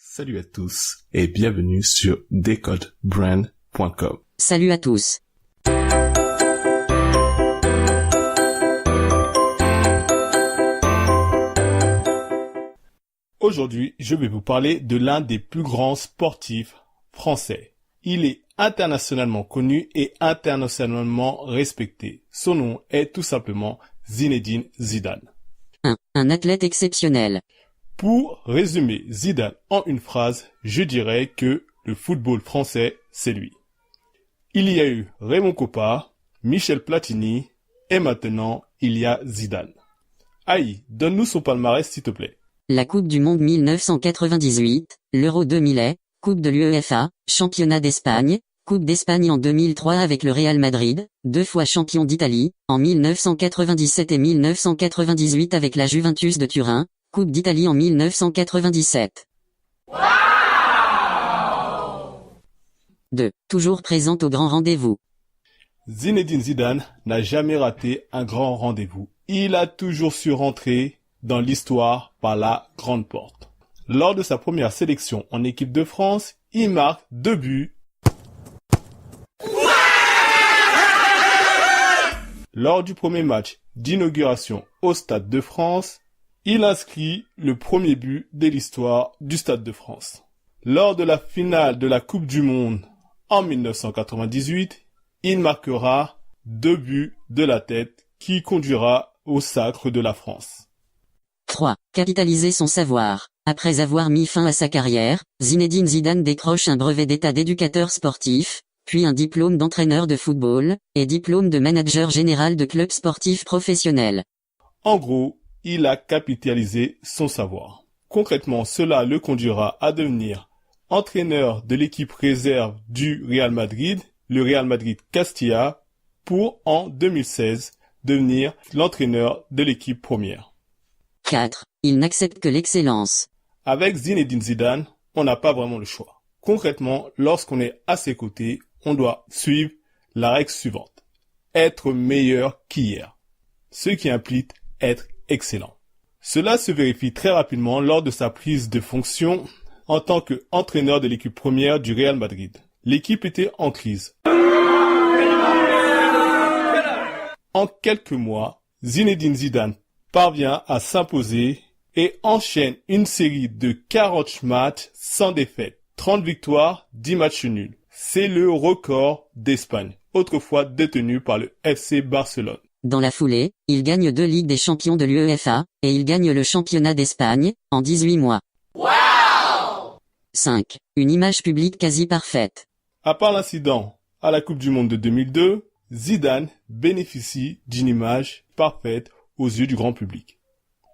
Salut à tous et bienvenue sur decodebrand.com. Salut à tous. Aujourd'hui, je vais vous parler de l'un des plus grands sportifs français. Il est internationalement connu et internationalement respecté. Son nom est tout simplement Zinedine Zidane. Un athlète exceptionnel. Pour résumer Zidane en une phrase, je dirais que le football français, c'est lui. Il y a eu Raymond Kopa, Michel Platini et maintenant il y a Zidane. Aïe, donne-nous son palmarès s'il te plaît. La Coupe du Monde 1998, l'Euro 2000, Coupe de l'UEFA, Championnat d'Espagne, Coupe d'Espagne en 2003 avec le Real Madrid, 2 fois champion d'Italie, en 1997 et 1998 avec la Juventus de Turin, Coupe d'Italie en 1997. Wow 2. Toujours présente au grand rendez-vous. Zinedine Zidane n'a jamais raté un grand rendez-vous. Il a toujours su rentrer dans l'histoire par la grande porte. Lors de sa première sélection en équipe de France, il marque 2 buts. Lors du premier match d'inauguration au Stade de France, il inscrit le premier but de l'histoire du Stade de France. Lors de la finale de la Coupe du Monde en 1998, il marquera 2 buts de la tête qui conduira au sacre de la France. 3. Capitaliser son savoir. Après avoir mis fin à sa carrière, Zinedine Zidane décroche un brevet d'état d'éducateur sportif, puis un diplôme d'entraîneur de football, et diplôme de manager général de club sportif professionnel. En gros, il a capitalisé son savoir. Concrètement, cela le conduira à devenir entraîneur de l'équipe réserve du Real Madrid, le Real Madrid Castilla, pour en 2016 devenir l'entraîneur de l'équipe première. 4. Il n'accepte que l'excellence. Avec Zinedine Zidane, on n'a pas vraiment le choix. Concrètement, lorsqu'on est à ses côtés, on doit suivre la règle suivante. Être meilleur qu'hier. Ce qui implique être excellent. Cela se vérifie très rapidement lors de sa prise de fonction en tant qu'entraîneur de l'équipe première du Real Madrid. L'équipe était en crise. En quelques mois, Zinedine Zidane parvient à s'imposer et enchaîne une série de 40 matchs sans défaite, 30 victoires, 10 matchs nuls. C'est le record d'Espagne, autrefois détenu par le FC Barcelone. Dans la foulée, il gagne 2 Ligues des champions de l'UEFA, et il gagne le championnat d'Espagne, en 18 mois. Wow 5. Une image publique quasi parfaite. À part l'incident à la Coupe du Monde de 2002, Zidane bénéficie d'une image parfaite aux yeux du grand public.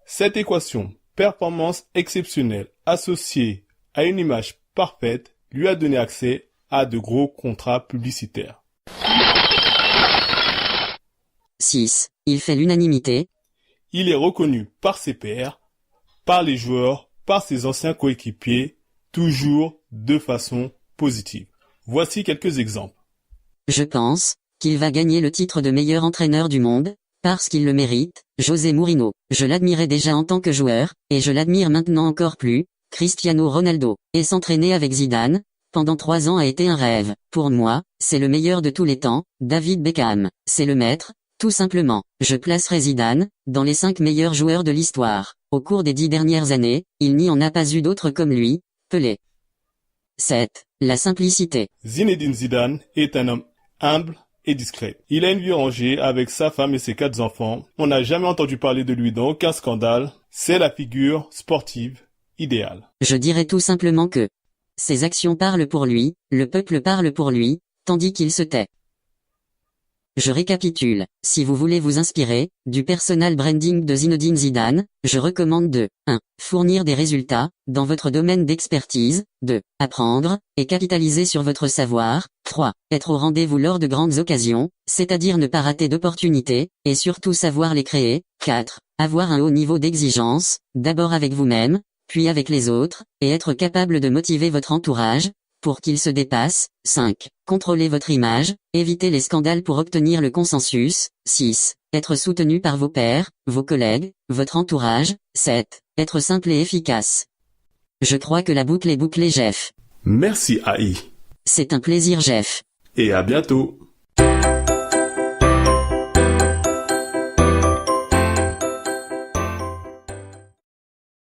Cette équation, performance exceptionnelle associée à une image parfaite, lui a donné accès à de gros contrats publicitaires. 6. Il fait l'unanimité. Il est reconnu par ses pairs, par les joueurs, par ses anciens coéquipiers, toujours de façon positive. Voici quelques exemples. Je pense qu'il va gagner le titre de meilleur entraîneur du monde, parce qu'il le mérite. José Mourinho. Je l'admirais déjà en tant que joueur, et je l'admire maintenant encore plus. Cristiano Ronaldo. Et s'entraîner avec Zidane, pendant 3 ans a été un rêve. Pour moi, c'est le meilleur de tous les temps. David Beckham. C'est le maître. Tout simplement, je placerai Zidane dans les 5 meilleurs joueurs de l'histoire. Au cours des 10 dernières années, il n'y en a pas eu d'autres comme lui. Pelé. 7. La simplicité. Zinedine Zidane est un homme humble et discret. Il a une vie rangée avec sa femme et ses 4 enfants. On n'a jamais entendu parler de lui dans aucun scandale. C'est la figure sportive idéale. Je dirais tout simplement que ses actions parlent pour lui, le peuple parle pour lui, tandis qu'il se tait. Je récapitule. Si vous voulez vous inspirer du personal branding de Zinedine Zidane, je recommande de 1. Fournir des résultats dans votre domaine d'expertise. 2. Apprendre et capitaliser sur votre savoir. 3. Être au rendez-vous lors de grandes occasions, c'est-à-dire ne pas rater d'opportunités, et surtout savoir les créer. 4. Avoir un haut niveau d'exigence, d'abord avec vous-même, puis avec les autres, et être capable de motiver votre entourage pour qu'il se dépasse. 5. Contrôlez votre image, évitez les scandales pour obtenir le consensus. 6. Être soutenu par vos pairs, vos collègues, votre entourage. 7. Être simple et efficace. Je crois que la boucle est bouclée, Jeff. Merci AI. C'est un plaisir, Jeff. Et à bientôt.